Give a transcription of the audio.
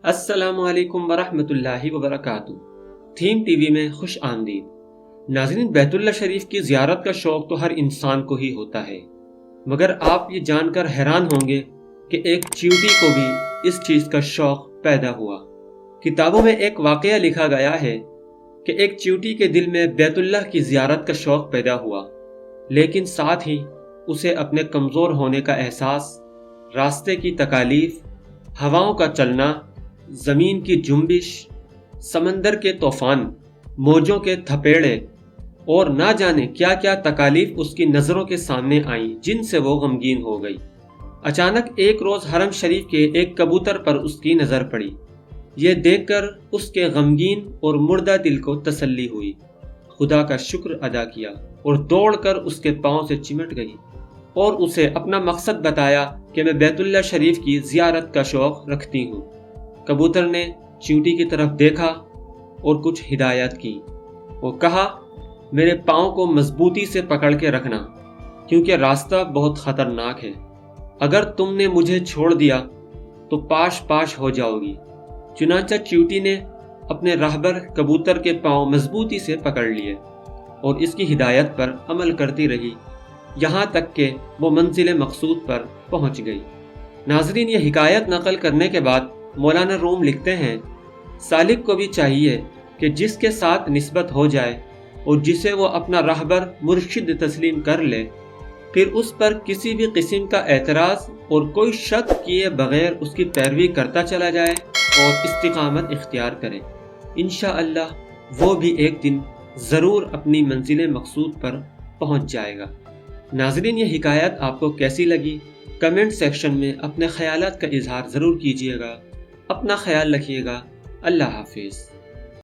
السلام علیکم ورحمۃ اللہ وبرکاتہ۔ تھیم ٹی وی میں خوش آمدید۔ ناظرین، بیت اللہ شریف کی زیارت کا شوق تو ہر انسان کو ہی ہوتا ہے، مگر آپ یہ جان کر حیران ہوں گے کہ ایک چیونٹی کو بھی اس چیز کا شوق پیدا ہوا۔ کتابوں میں ایک واقعہ لکھا گیا ہے کہ ایک چیونٹی کے دل میں بیت اللہ کی زیارت کا شوق پیدا ہوا، لیکن ساتھ ہی اسے اپنے کمزور ہونے کا احساس، راستے کی تکالیف، ہواؤں کا چلنا، زمین کی جنبش، سمندر کے طوفان، موجوں کے تھپیڑے اور نہ جانے کیا کیا تکالیف اس کی نظروں کے سامنے آئیں، جن سے وہ غمگین ہو گئی۔ اچانک ایک روز حرم شریف کے ایک کبوتر پر اس کی نظر پڑی۔ یہ دیکھ کر اس کے غمگین اور مردہ دل کو تسلی ہوئی، خدا کا شکر ادا کیا اور دوڑ کر اس کے پاؤں سے چمٹ گئی اور اسے اپنا مقصد بتایا کہ میں بیت اللہ شریف کی زیارت کا شوق رکھتی ہوں۔ کبوتر نے چیونٹی کی طرف دیکھا اور کچھ ہدایت کی۔ وہ کہا، میرے پاؤں کو مضبوطی سے پکڑ کے رکھنا، کیونکہ راستہ بہت خطرناک ہے۔ اگر تم نے مجھے چھوڑ دیا تو پاش پاش ہو جاؤ گی۔ چنانچہ چیونٹی نے اپنے راہبر کبوتر کے پاؤں مضبوطی سے پکڑ لیے اور اس کی ہدایت پر عمل کرتی رہی، یہاں تک کہ وہ منزل مقصود پر پہنچ گئی۔ ناظرین، یہ حکایت نقل کرنے کے بعد مولانا روم لکھتے ہیں، سالک کو بھی چاہیے کہ جس کے ساتھ نسبت ہو جائے اور جسے وہ اپنا راہبر مرشد تسلیم کر لے، پھر اس پر کسی بھی قسم کا اعتراض اور کوئی شک کیے بغیر اس کی پیروی کرتا چلا جائے اور استقامت اختیار کرے۔ انشاءاللہ وہ بھی ایک دن ضرور اپنی منزل مقصود پر پہنچ جائے گا۔ ناظرین، یہ حکایت آپ کو کیسی لگی؟ کمنٹ سیکشن میں اپنے خیالات کا اظہار ضرور کیجیے گا۔ اپنا خیال رکھیے گا۔ اللہ حافظ۔